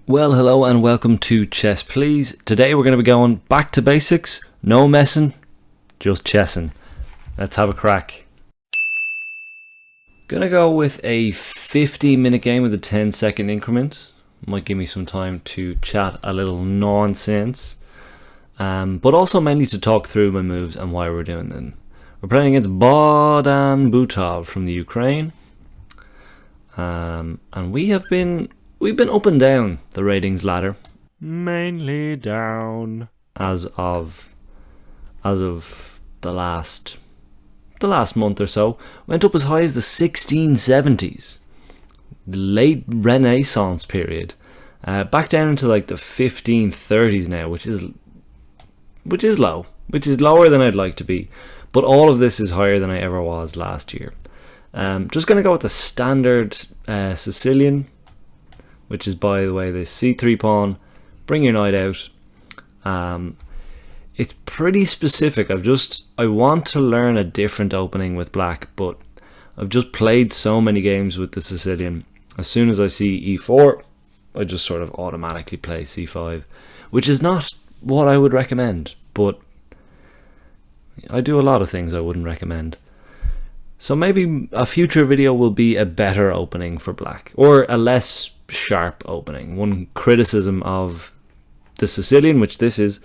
Well, hello and welcome to Chess Please. Today we're going to be going back to basics, no messing, just chessing. Let's have a crack. Gonna go with a 50-minute game with a 10-second increment. Might give me some time to chat a little nonsense, but also mainly to talk through my moves and why we're doing them. We're playing against Bowlder Attack from the Ukraine, and we've been up and down the ratings ladder, mainly down as of the last month or so. Went up as high as the 1670s, the late Renaissance period, back down into like the 1530s now, which is low, which is lower than I'd like to be, but all of this is higher than I ever was last year. Just gonna go with the standard Sicilian, which is, by the way, the c3 pawn, bring your knight out. It's pretty specific. I want to learn a different opening with black, but I've just played so many games with the Sicilian. As soon as I see e4, I just sort of automatically play c5, which is not what I would recommend, but I do a lot of things I wouldn't recommend. So maybe a future video will be a better opening for black, or a less sharp opening. One criticism of the Sicilian, which this is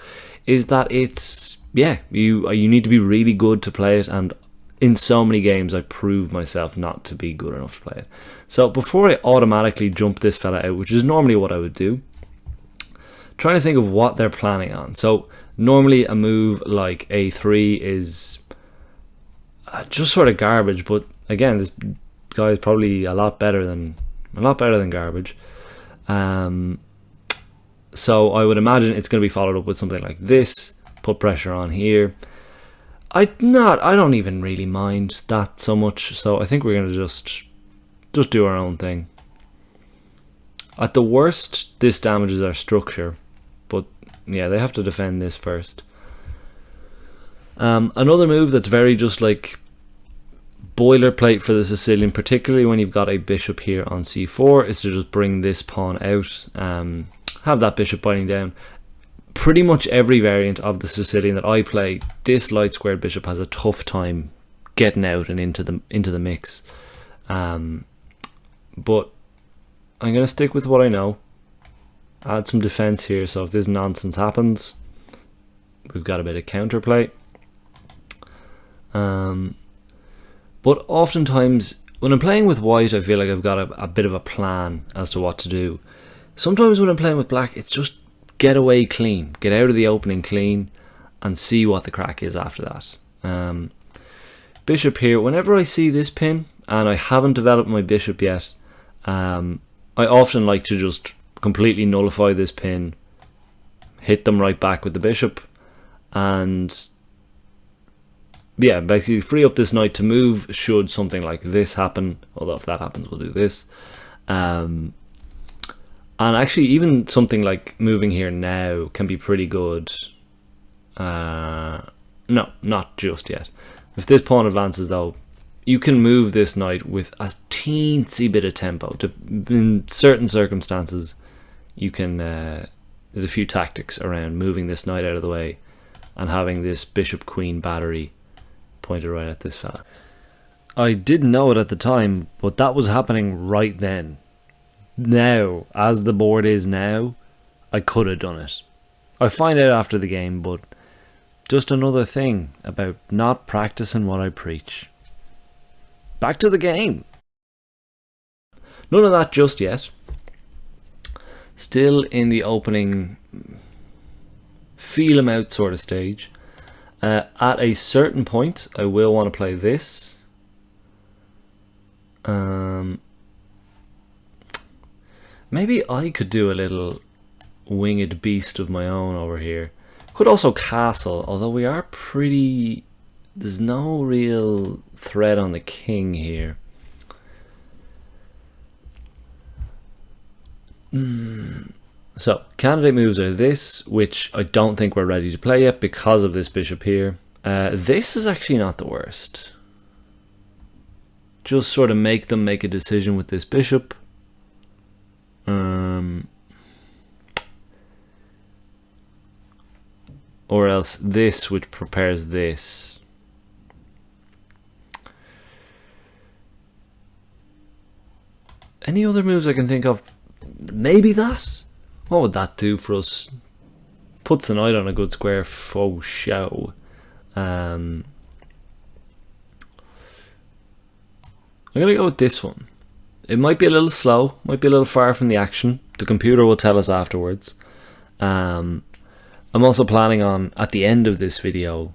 that it's, you need to be really good to play it, and in so many games I proved myself not to be good enough to play it. So before I automatically jump this fella out, which is normally what I would do, trying to think of what they're planning on. So normally a move like a3 is just sort of garbage, but again, this guy is probably a lot better than garbage. So I would imagine it's going to be followed up with something like this. Put pressure on here. I don't even really mind that so much. So I think we're going to just do our own thing. At the worst, this damages our structure, but yeah, they have to defend this first. Another move that's very just like boilerplate for the Sicilian, particularly when you've got a bishop here on c4, is to just bring this pawn out, have that bishop biting down. Pretty much every variant of the Sicilian that I play, this light squared bishop has a tough time getting out and into the mix. But I'm going to stick with what I know, add some defense here, so if this nonsense happens, we've got a bit of counterplay. But oftentimes, when I'm playing with white, I feel like I've got a bit of a plan as to what to do. Sometimes when I'm playing with black, it's just get away clean, get out of the opening clean, and see what the crack is after that. Bishop here, whenever I see this pin, and I haven't developed my bishop yet, I often like to just completely nullify this pin, hit them right back with the bishop, and yeah, basically free up this knight to move should something like this happen. Although if that happens, we'll do this. And actually, even something like moving here now can be pretty good. No, not just yet. If this pawn advances, though, you can move this knight with a teensy bit of tempo. In certain circumstances, you can. There's a few tactics around moving this knight out of the way and having this bishop-queen battery pointed right at this fella. I didn't know it at the time, but that was happening right then. Now, as the board is now, I could have done it. I find out after the game, but just another thing about not practicing what I preach. Back to the game. None of that just yet. Still in the opening feel him out sort of stage. At a certain point, I will want to play this. Maybe I could do a little winged beast of my own over here. Could also castle, although we are pretty... There's no real threat on the king here. So, candidate moves are this, which I don't think we're ready to play yet because of this bishop here. This is actually not the worst. Just sort of make them make a decision with this bishop. or else this, which prepares this. Any other moves I can think of? Maybe that? What would that do for us? Puts the knight on a good square faux show. I'm going to go with this one. It might be a little slow, might be a little far from the action. The computer will tell us afterwards. I'm also planning on, at the end of this video,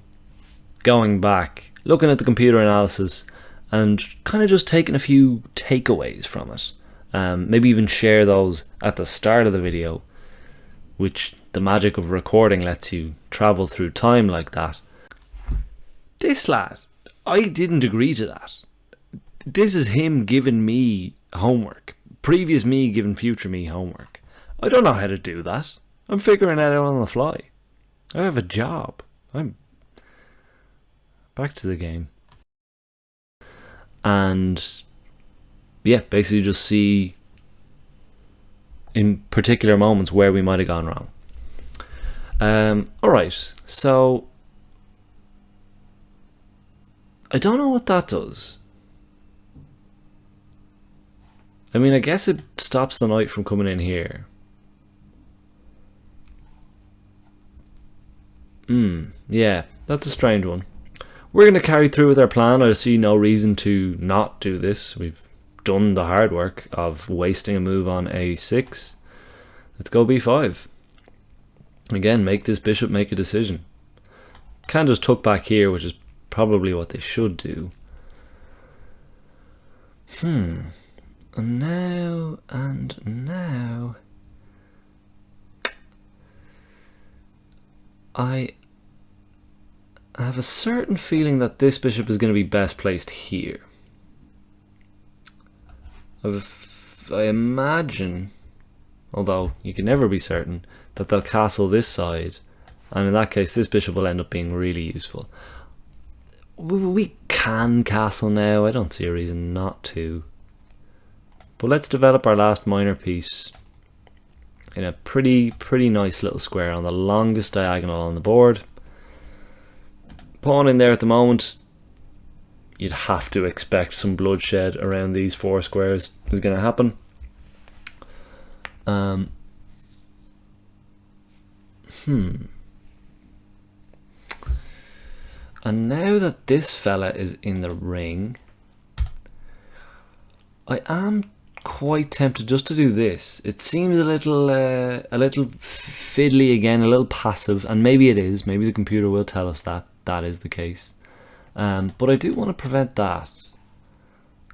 going back, looking at the computer analysis and kind of just taking a few takeaways from it. Maybe even share those at the start of the video, which the magic of recording lets you travel through time like that. This lad, I didn't agree to that. This is him giving me homework. Previous me giving future me homework. I don't know how to do that. I'm figuring it out on the fly. I have a job. I'm back to the game. And yeah, basically just see in particular moments where we might have gone wrong. Alright, so I don't know what that does. I mean, I guess it stops the knight from coming in here. Yeah, that's a strange one. We're going to carry through with our plan. I see no reason to not do this. We've done the hard work of wasting a move on a6. Let's go b5. Again, make this bishop make a decision. Can just tuck back here, which is probably what they should do. And now. I have a certain feeling that this bishop is going to be best placed here. I imagine, although you can never be certain, that they'll castle this side, and in that case this bishop will end up being really useful. We can castle now, I don't see a reason not to. But let's develop our last minor piece in a pretty nice little square on the longest diagonal on the board. Pawn in there at the moment. You'd have to expect some bloodshed around these four squares is going to happen. And now that this fella is in the ring, I am quite tempted just to do this. It seems a little fiddly again, a little passive, and maybe it is. Maybe the computer will tell us that that is the case. But I do want to prevent that,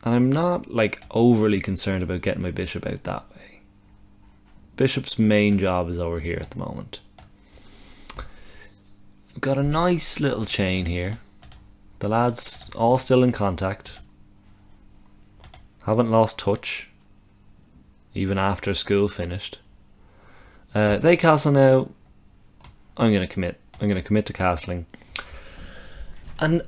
and I'm not like overly concerned about getting my bishop out that way. Bishop's main job is over here at the moment. We've got a nice little chain here. The lads all still in contact. Haven't lost touch, even after school finished. They castle now. I'm going to commit. I'm going to commit to castling. And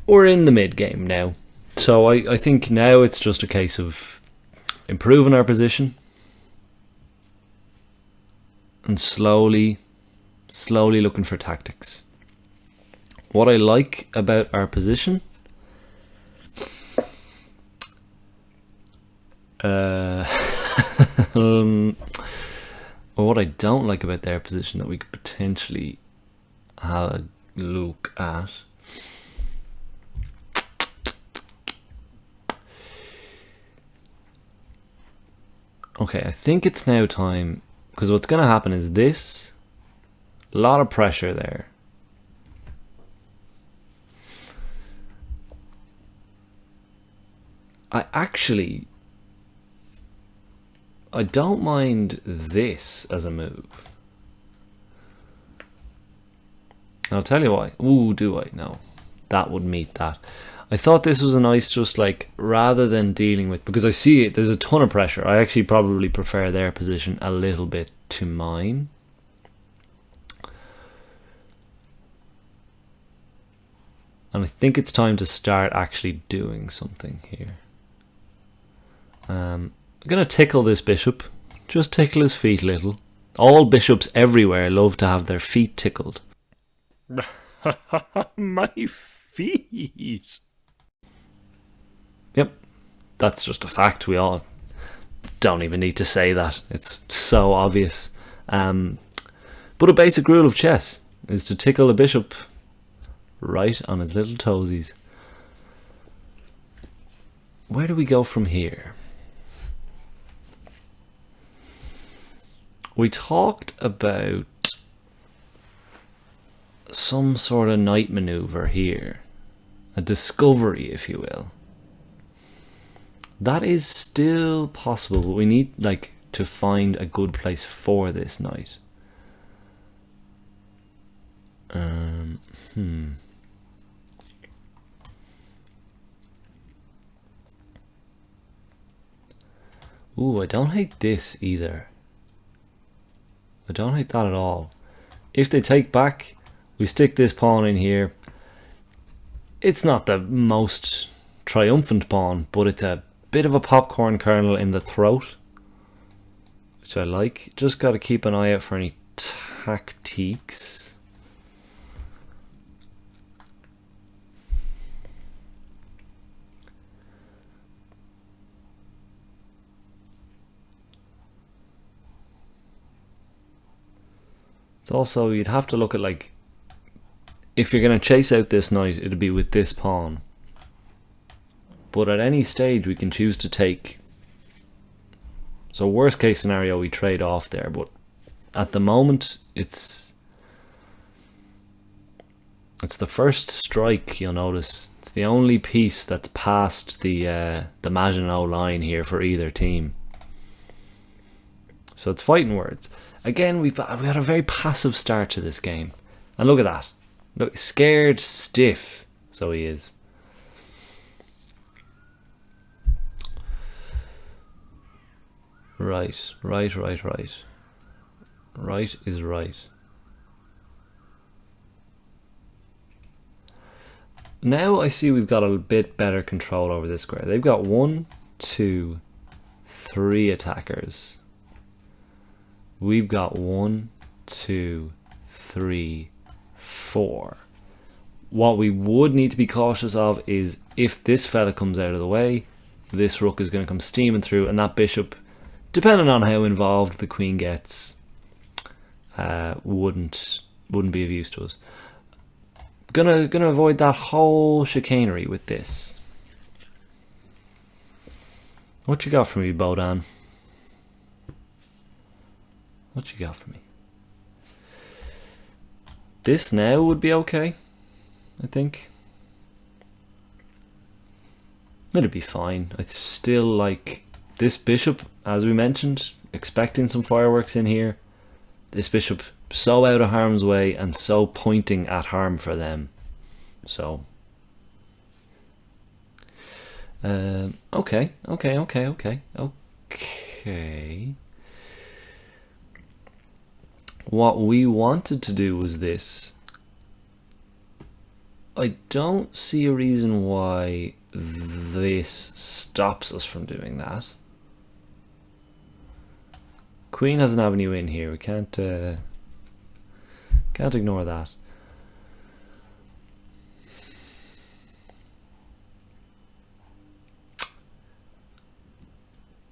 we're in the mid game now. So I think now it's just a case of improving our position and slowly looking for tactics. What I like about our position, what I don't like about their position that we could potentially have a look at. Okay, I think it's now time, because what's going to happen is this. A lot of pressure there. I don't mind this as a move. I'll tell you why. Ooh, do I? No. That would meet that. I thought this was a nice, just like, rather than dealing with, because I see it, there's a ton of pressure. I actually probably prefer their position a little bit to mine. And I think it's time to start actually doing something here. I'm going to tickle this bishop. Just tickle his feet a little. All bishops everywhere love to have their feet tickled. My feet. Yep, that's just a fact. We all don't even need to say that. It's so obvious. But a basic rule of chess is to tickle a bishop right on his little toesies. Where do we go from here? We talked about some sort of knight maneuver here. A discovery, if you will. That is still possible, but we need to find a good place for this knight. Ooh, I don't hate this either. I don't hate that at all. If they take back, we stick this pawn in here. It's not the most triumphant pawn, but it's a bit of a popcorn kernel in the throat, which I like. Just got to keep an eye out for any tactiques. It's also, you'd have to look at if you're going to chase out this knight, it'd be with this pawn. But at any stage we can choose to take. So worst case scenario we trade off there, but at the moment it's the first strike, you'll notice. It's the only piece that's past the Maginot line here for either team. So it's fighting words. Again, we had a very passive start to this game. And look at that. Look, scared stiff. So he is. Right. Right is right. Now I see we've got a bit better control over this square. They've got 1, 2, 3 attackers. We've got 1, 2, 3, 4. What we would need to be cautious of is if this fella comes out of the way, this rook is going to come steaming through, and that bishop, depending on how involved the queen gets, wouldn't be of use to us. Gonna avoid that whole chicanery with this. What you got for me, Bodan? What you got for me? This now would be okay, I think. It'd be fine. I still like this bishop, as we mentioned, expecting some fireworks in here. This bishop so out of harm's way and so pointing at harm for them. So okay. What we wanted to do was this. I don't see a reason why this stops us from doing that. Queen has an avenue in here. We can't ignore that.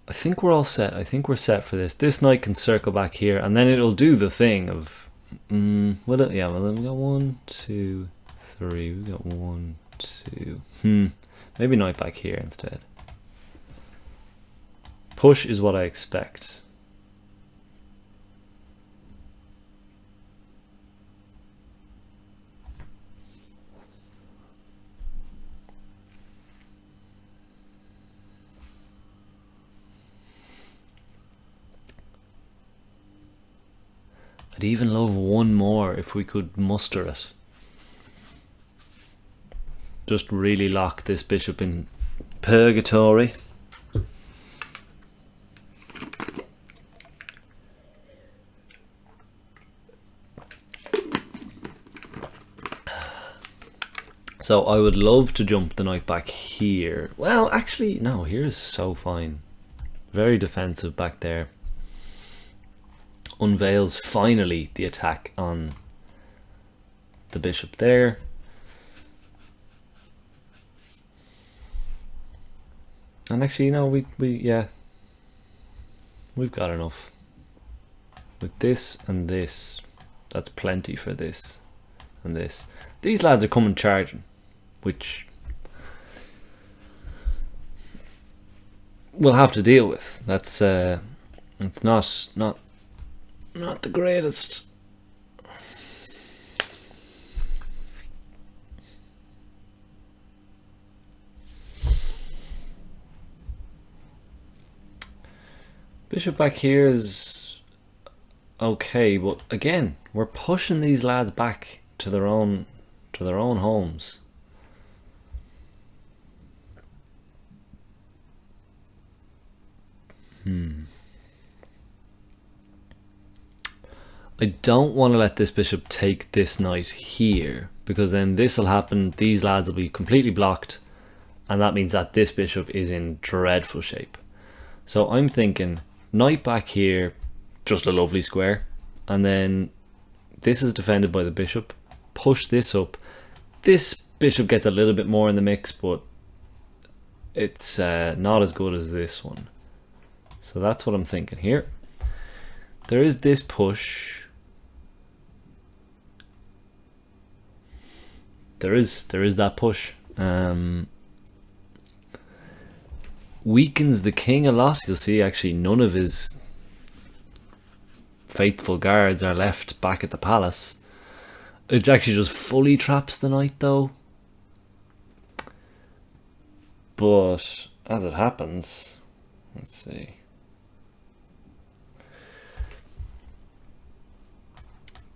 I think we're all set. I think we're set for this. This knight can circle back here, and then it'll do the thing of. Will it? Yeah. Well, then we got 1, 2, 3. We got 1, 2. Maybe knight back here instead. Push is what I expect. I'd even love one more if we could muster it. Just really lock this bishop in purgatory. So I would love to jump the knight back here. Well, actually, no, here is so fine. Very defensive back there. Unveils finally the attack on the bishop there. And actually, you know, yeah, we've got enough. With this and this, that's plenty for this and this. These lads are coming charging, which we'll have to deal with. That's it's not the greatest. Bishop back here is okay, but again, we're pushing these lads back to their own homes. I don't want to let this bishop take this knight here, because then this will happen, these lads will be completely blocked, and that means that this bishop is in dreadful shape. So I'm thinking knight back here, just a lovely square, and then this is defended by the bishop. Push this up. This bishop gets a little bit more in the mix, but it's not as good as this one. So that's what I'm thinking here. There is this push. There is that push. Weakens the king a lot. You'll see actually none of his faithful guards are left back at the palace. It actually just fully traps the knight though. But as it happens, let's see.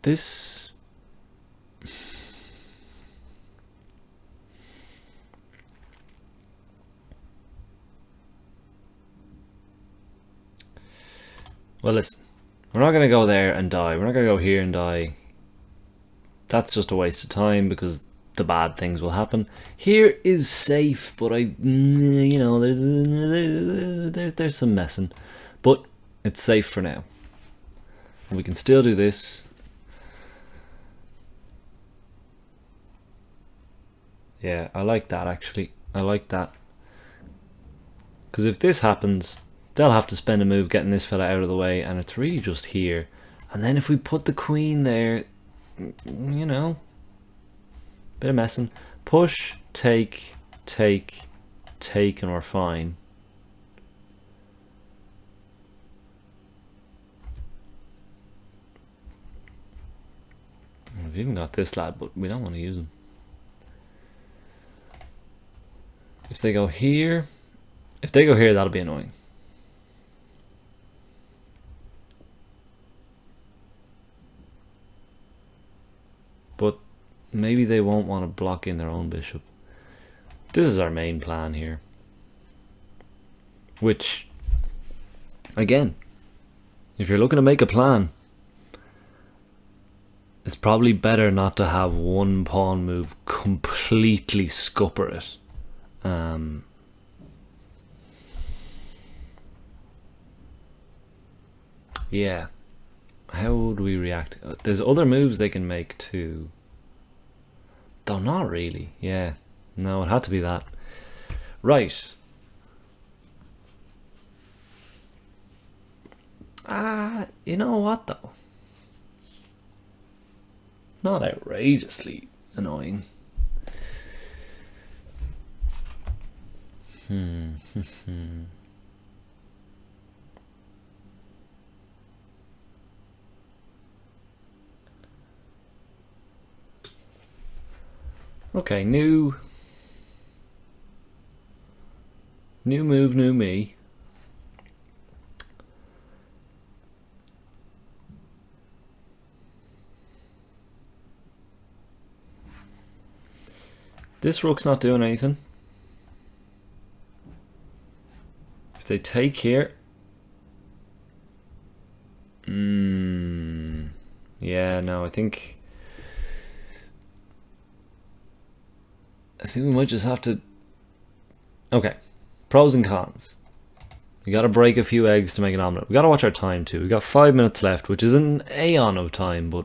This well, listen, we're not going to go there and die. We're not going to go here and die. That's just a waste of time because the bad things will happen. Here is safe, but you know, there's some messing. But it's safe for now. We can still do this. Yeah, I like that actually. I like that. Because if this happens, they'll have to spend a move getting this fella out of the way, and it's really just here. And then if we put the queen there, you know, bit of messing. Push, take, and we're fine. We've even got this lad, but we don't want to use him. If they go here, that'll be annoying. But maybe they won't want to block in their own bishop. This is our main plan here. Which, again, if you're looking to make a plan, it's probably better not to have one pawn move completely scupper it. Yeah. How would we react? There's other moves they can make too. Though not really. Yeah. No, it had to be that. Right. You know what though? Not outrageously annoying. Okay, new move, new me. This rook's not doing anything. If they take here, yeah, no, I think we might just have to. Okay, pros and cons. We got to break a few eggs to make an omelette. We got to watch our time too. We got 5 minutes left, which is an aeon of time, but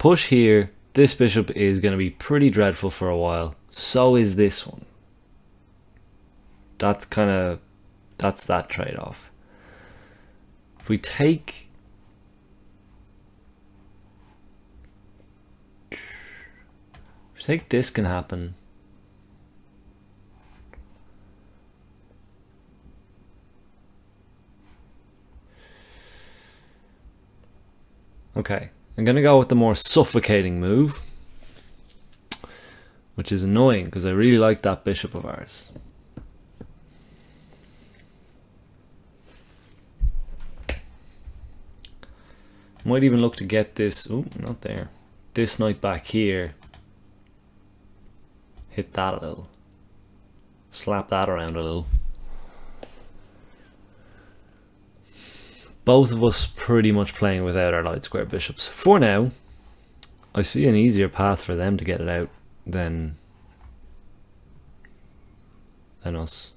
push here, this bishop is going to be pretty dreadful for a while. So is this one. That's that trade-off. If we take... this can happen. Okay, I'm going to go with the more suffocating move, which is annoying because I really like that bishop of ours. Might even look to get this, oh, not there, this knight back here. Hit that a little. Slap that around a little. Both of us pretty much playing without our light square bishops. For now, I see an easier path for them to get it out than us.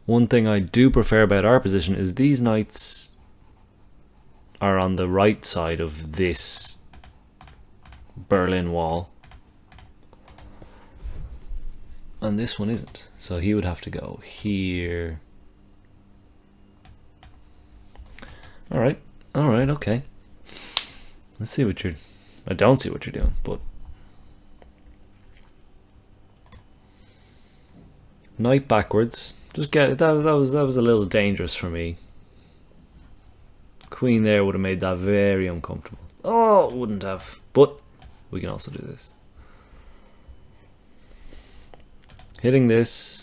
One thing I do prefer about our position is these knights are on the right side of this Berlin Wall. And this one isn't. So he would have to go here. Alright, okay. Let's see what you're... I don't see what you're doing, but... Knight backwards. Just get it. That was a little dangerous for me. Queen there would have made that very uncomfortable. Oh, it wouldn't have. But we can also do this. Hitting this.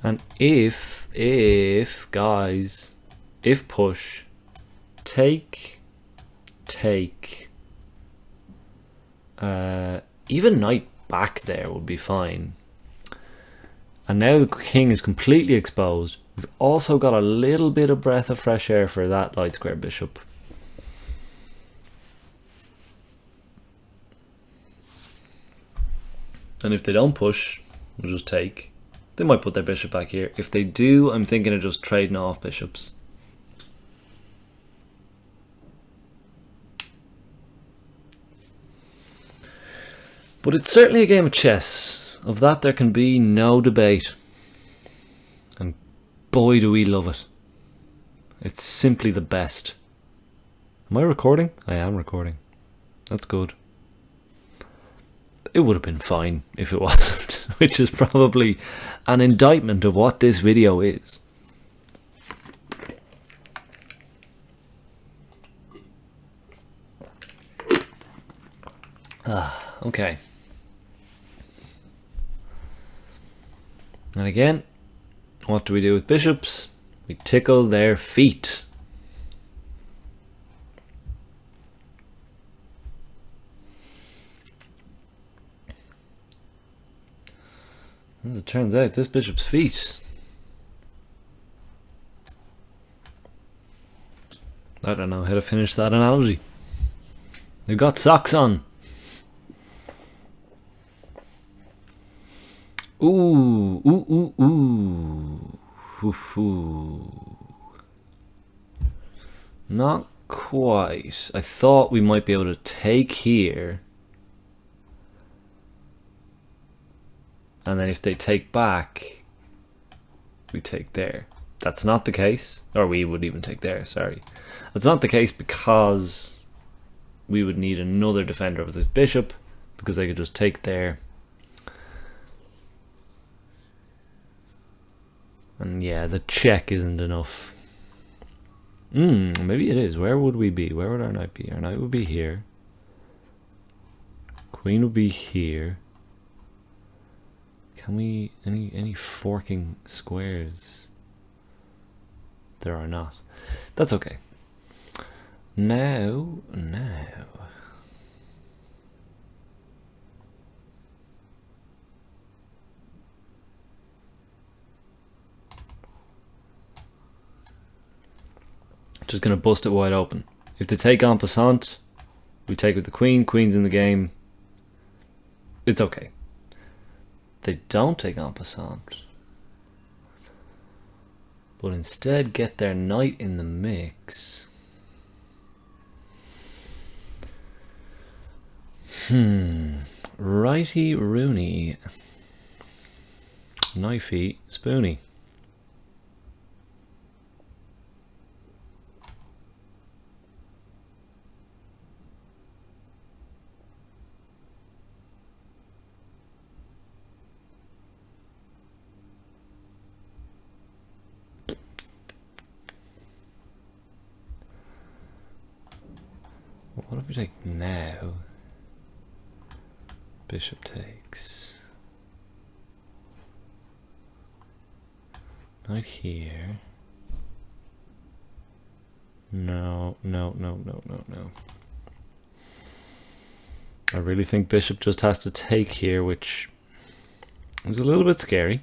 And if guys, if push, take, even knight back there would be fine. And now the king is completely exposed. We've also got a little bit of breath of fresh air for that light square bishop. And if they don't push, we'll just take. They might put their bishop back here. If they do, I'm thinking of just trading off bishops. But it's certainly a game of chess. Of that there can be no debate. And boy do we love it. It's simply the best. Am I recording? I am recording. That's good. It would have been fine if it wasn't, which is probably an indictment of what this video is. Okay. And again, what do we do with bishops? We tickle their feet. As it turns out, this bishop's feet. I don't know how to finish that analogy. They've got socks on. Ooh, ooh, ooh, ooh. Ooh, ooh. Not quite. I thought we might be able to take here. And then if they take back, we take there. That's not the case. Or we would even take there, sorry. That's not the case because we would need another defender of this bishop because they could just take there. And yeah, the check isn't enough. Maybe it is. Where would we be? Where would our knight be? Our knight would be here. Queen would be here. Can we, any forking squares? There are not. That's okay. Now. Just gonna bust it wide open. If they take en passant, we take with the queen. Queen's in the game. It's okay. They don't take en passant. but instead get their knight in the mix. Righty Rooney. Knifey Spoony. What if we take now? Bishop takes. Knight here. No. I really think bishop just has to take here, which is a little bit scary.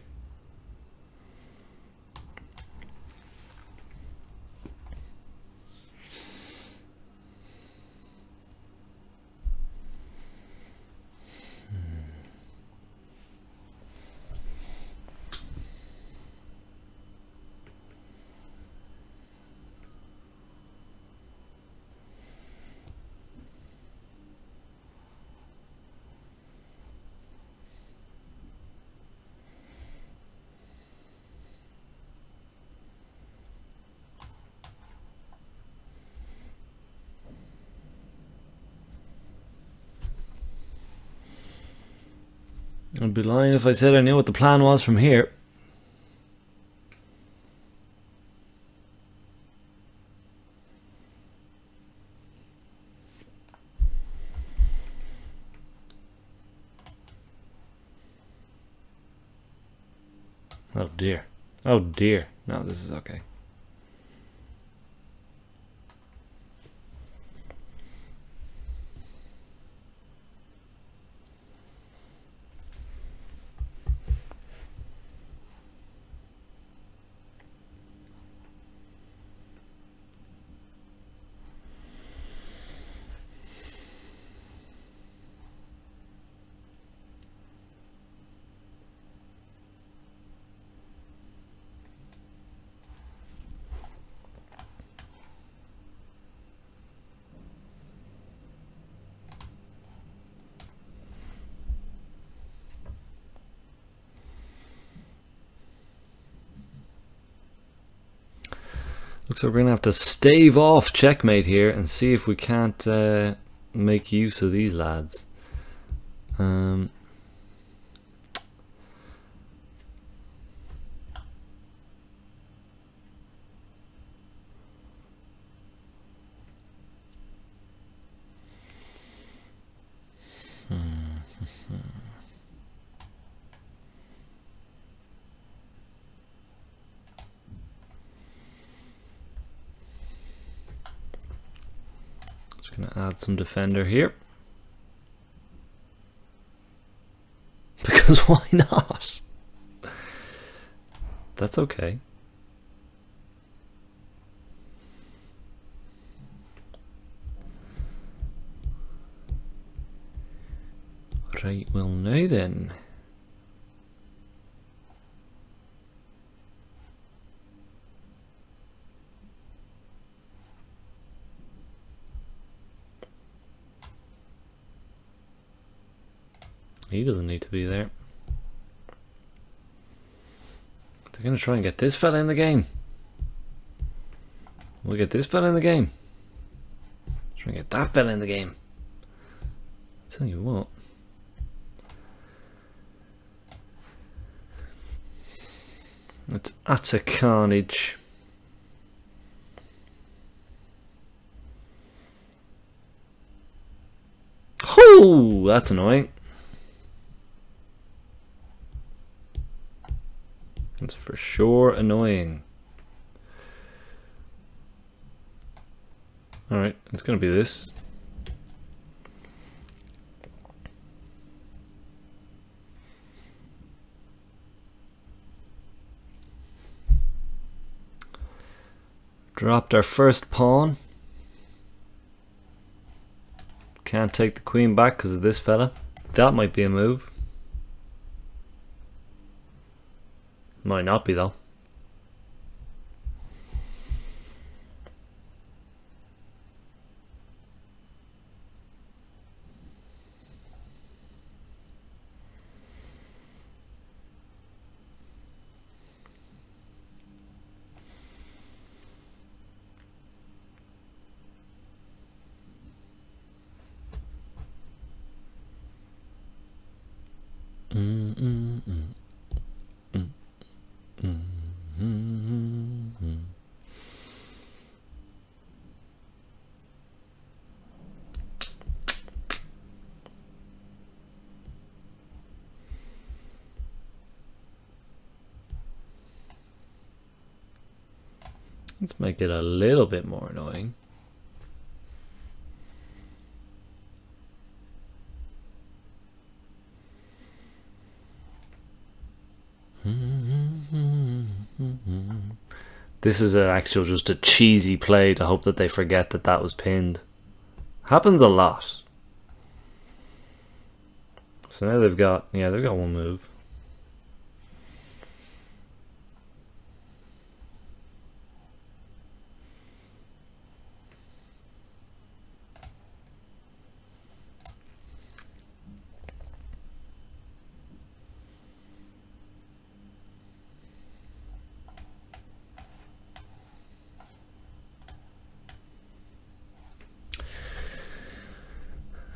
I'd be lying if I said I knew what the plan was from here. Oh dear. Oh dear. No, this is okay. Looks like we're going to have to stave off checkmate here and see if we can't make use of these lads. Gonna add some defender here. Because why not? That's okay. Right, well now then. He doesn't need to be there. They're going to try and get this fella in the game. We'll get this fella in the game. Try and get that fella in the game. I'll tell you what. It's utter carnage. Oh, that's annoying. That's for sure annoying. Alright, it's gonna be this. Dropped our first pawn. Can't take the queen back because of this fella. That might be a move. Might not be though. Let's make it a little bit more annoying. This is just a cheesy play to hope that they forget that that was pinned. Happens a lot. So now they've got one move.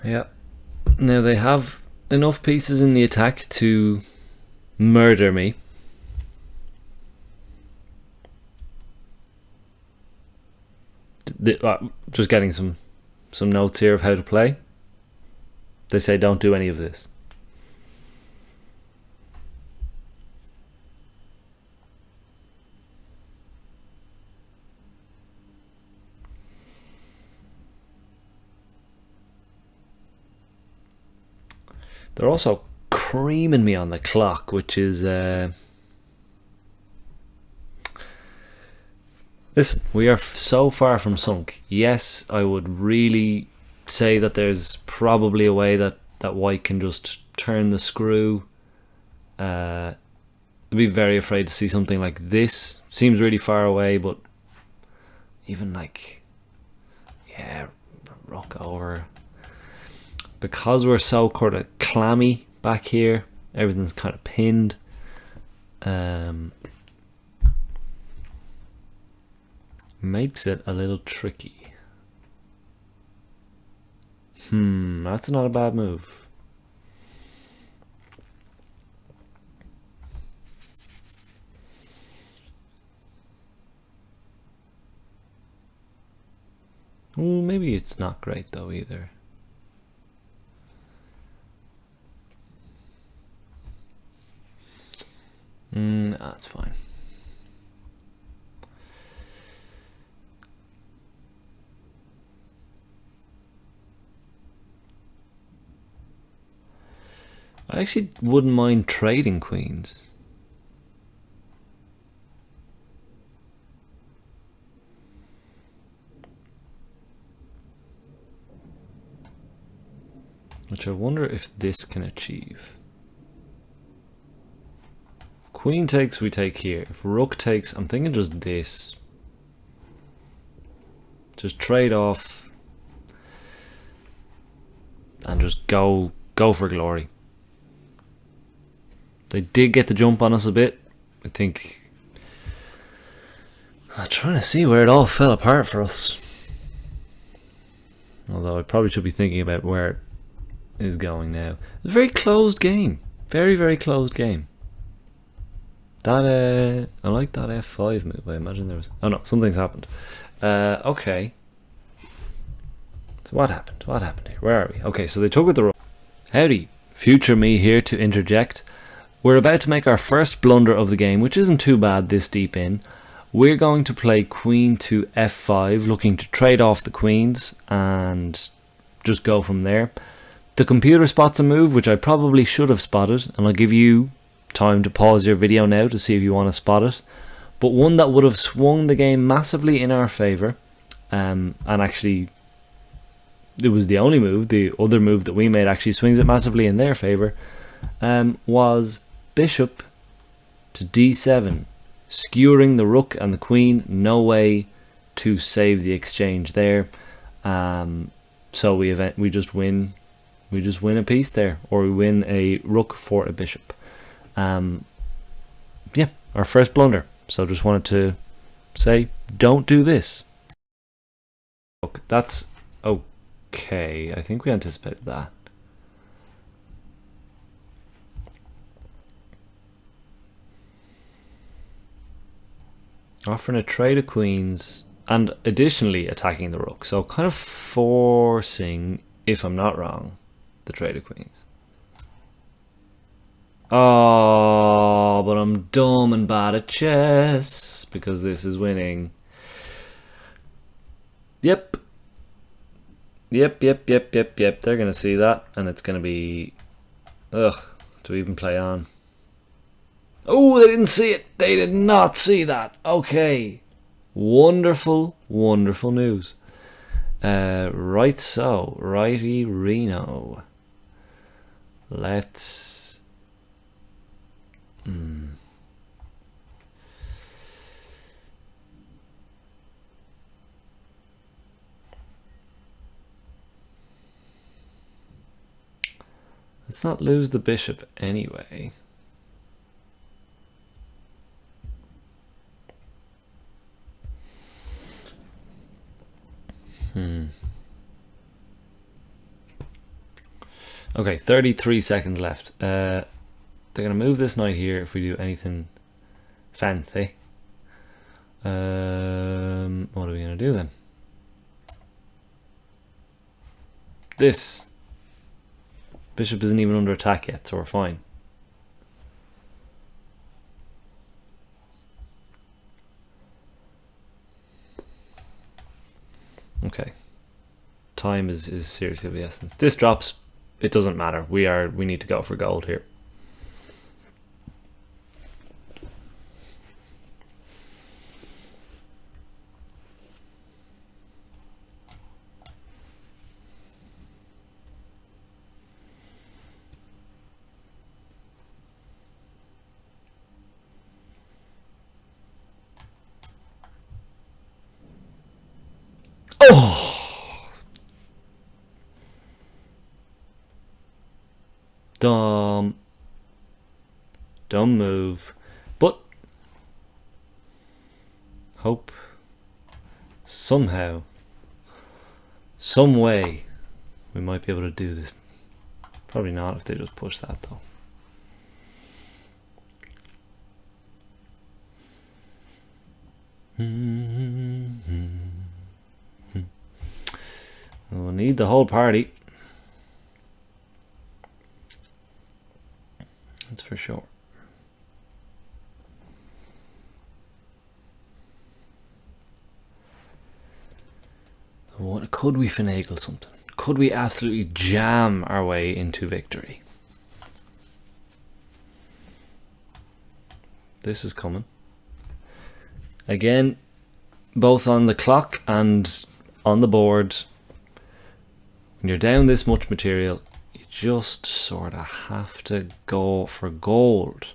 Yeah. Now they have enough pieces in the attack to murder me. Just getting some notes here of how to play. They say don't do any of this. They're also creaming me on the clock, which is listen, we are so far from sunk. Yes, I would really say that there's probably a way that white can just turn the screw. I'd be very afraid to see something like this. Seems really far away, but even like, yeah, rook over. Because we're so kind of clammy back here, everything's kind of pinned. Makes it a little tricky. That's not a bad move. Ooh, maybe it's not great though either. That's fine. I actually wouldn't mind trading queens. Which I wonder if this can achieve. Queen takes, we take here. If rook takes, I'm thinking just this. Just trade off and just go for glory. They did get the jump on us a bit. I think I'm trying to see where it all fell apart for us. Although I probably should be thinking about where it is going now. It's a very closed game. Very, very closed game. That I like that F5 move. I imagine there was... Oh no, something's happened. Okay. So what happened? What happened here? Where are we? Okay, so they took with the rook. Howdy. Future me here to interject. We're about to make our first blunder of the game, which isn't too bad this deep in. We're going to play queen to F5, looking to trade off the queens and just go from there. The computer spots a move which I probably should have spotted, and I'll give you time to pause your video now to see if you want to spot it, but one that would have swung the game massively in our favor, and actually it was the only move. The other move that we made actually swings it massively in their favor, was bishop to d7, skewering the rook and the queen. No way to save the exchange there, so we just win a piece there, or we win a rook for a bishop. Yeah, our first blunder. So just wanted to say, don't do this. Look, that's okay. I think we anticipated that. Offering a trade of queens and additionally attacking the rook. So kind of forcing, if I'm not wrong, the trade of queens. Oh, but I'm dumb and bad at chess because this is winning. Yep. They're going to see that, and it's going to be... Ugh, to even play on. Oh, they didn't see it. They did not see that. Okay. Wonderful, wonderful news. Right so. Righty Reno. Let's... Let's not lose the bishop anyway. Okay, 33 seconds left. They're going to move this knight here if we do anything fancy. What are we going to do then? This. Bishop isn't even under attack yet, so we're fine. Okay. Time is seriously of the essence. This drops, it doesn't matter. We need to go for gold here. Oh! Dumb move. But hope somehow, some way, we might be able to do this. Probably not if they just push that though. We'll need the whole party. That's for sure. Could we finagle something? Could we absolutely jam our way into victory? This is coming. Again, both on the clock and on the board, when you're down this much material, you just sort of have to go for gold.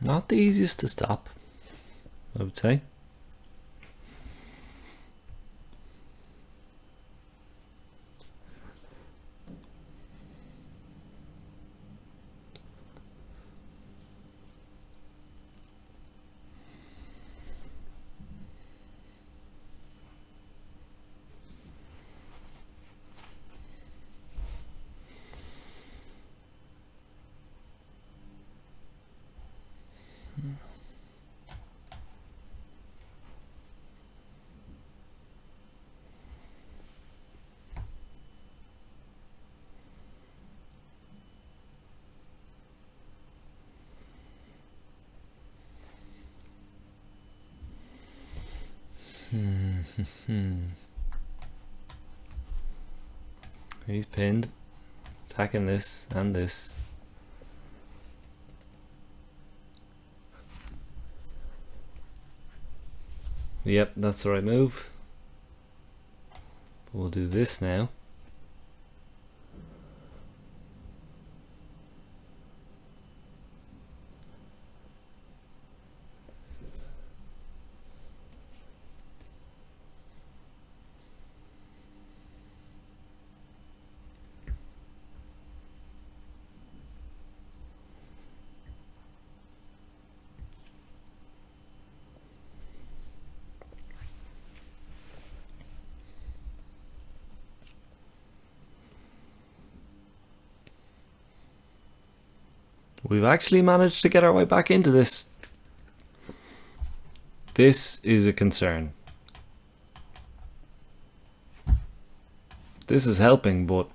Not the easiest to stop, I would say. He's pinned, attacking this and this. Yep, that's the right move. We'll do this now. We've actually managed to get our way back into this. This is a concern. This is helping, but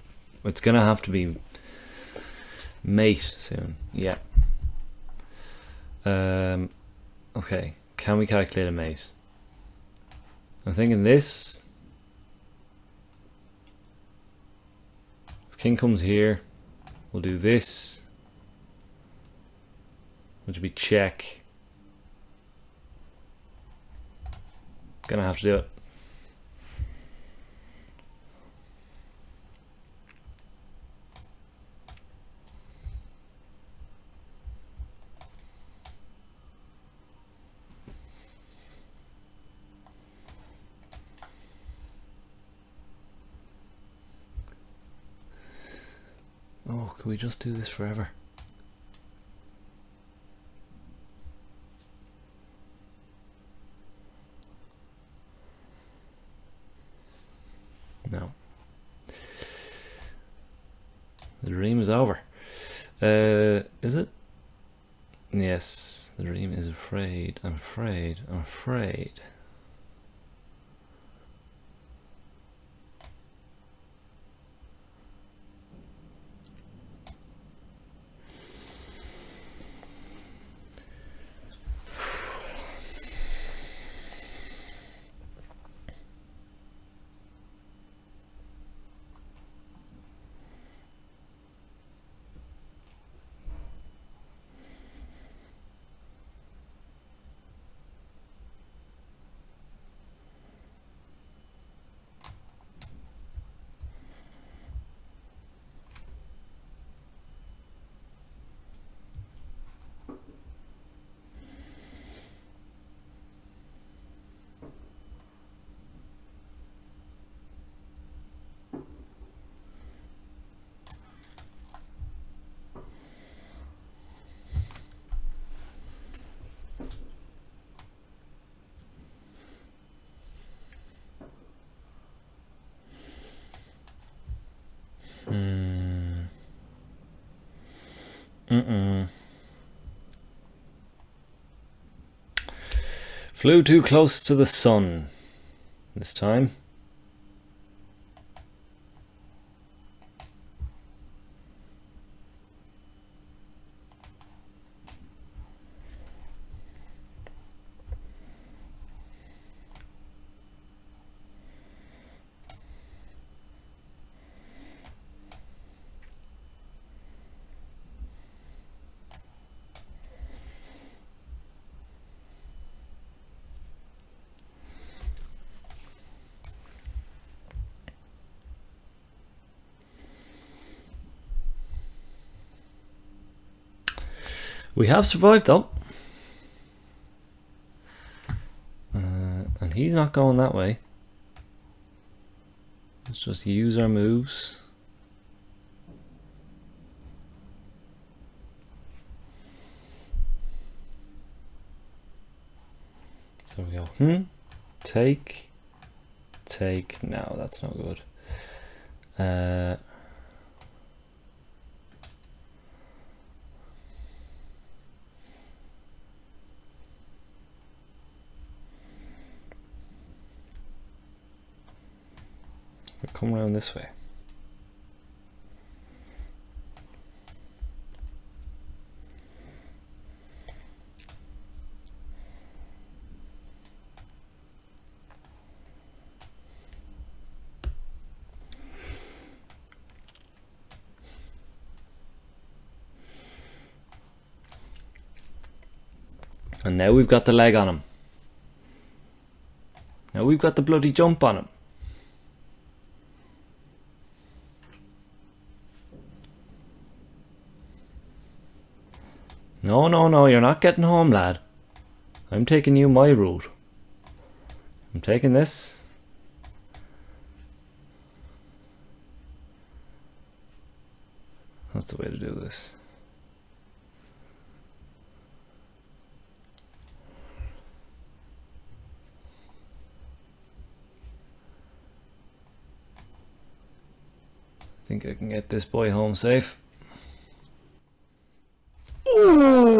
it's gonna have to be mate soon. Yeah. Okay. Can we calculate a mate? I'm thinking this. If king comes here, we'll do this, which would be check. Gonna have to do it. Oh, can we just do this forever? No. The dream is over. Is it? Yes, the dream is afraid. I'm afraid. I'm afraid. Flew too close to the sun this time. We have survived though. And he's not going that way. Let's just use our moves. So we go, take. No, that's not good. Come around this way. And now we've got the leg on him. Now we've got the bloody jump on him. No, no, no, you're not getting home, lad. I'm taking you my route. I'm taking this. That's the way to do this. I think I can get this boy home safe.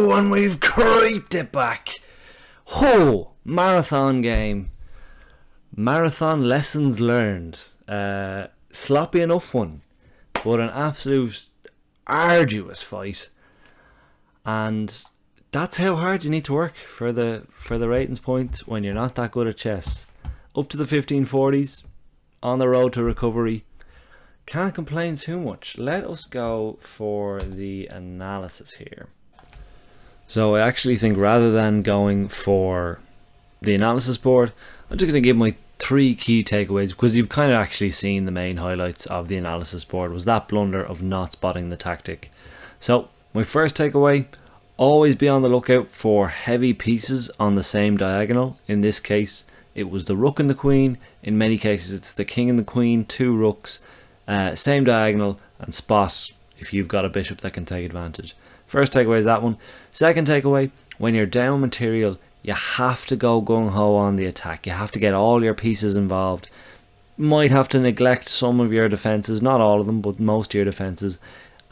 Oh, and we've creeped it back. Oh, marathon game. Marathon lessons learned. Sloppy enough one, but an absolute arduous fight. And that's how hard you need to work for the ratings point when you're not that good at chess. Up to the 1540s, on the road to recovery. Can't complain too much. Let us go for the analysis here. So I actually think rather than going for the analysis board, I'm just going to give my 3 key takeaways, because you've kind of actually seen the main highlights of the analysis board was that blunder of not spotting the tactic. So my first takeaway, always be on the lookout for heavy pieces on the same diagonal. In this case it was the rook and the queen. In many cases it's the king and the queen, 2 rooks, same diagonal, and spot if you've got a bishop that can take advantage. First takeaway is that one. Second takeaway, when you're down material, you have to go gung-ho on the attack. You have to get all your pieces involved. Might have to neglect some of your defenses, not all of them, but most of your defenses,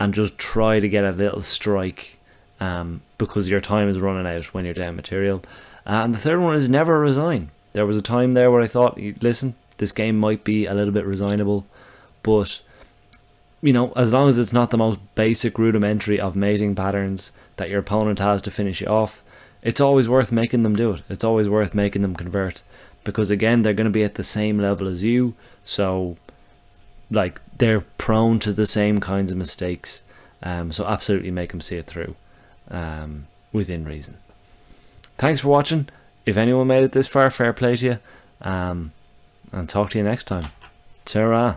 and just try to get a little strike, because your time is running out when you're down material. And the third one is never resign. There was a time there where I thought, listen, this game might be a little bit resignable, but you know, as long as it's not the most basic rudimentary of mating patterns that your opponent has to finish you off, it's always worth making them do it. It's always worth making them convert, because again, they're going to be at the same level as you, so like they're prone to the same kinds of mistakes. So absolutely make them see it through, within reason. Thanks for watching. If anyone made it this far, fair play to you, and talk to you next time. Ta-ra.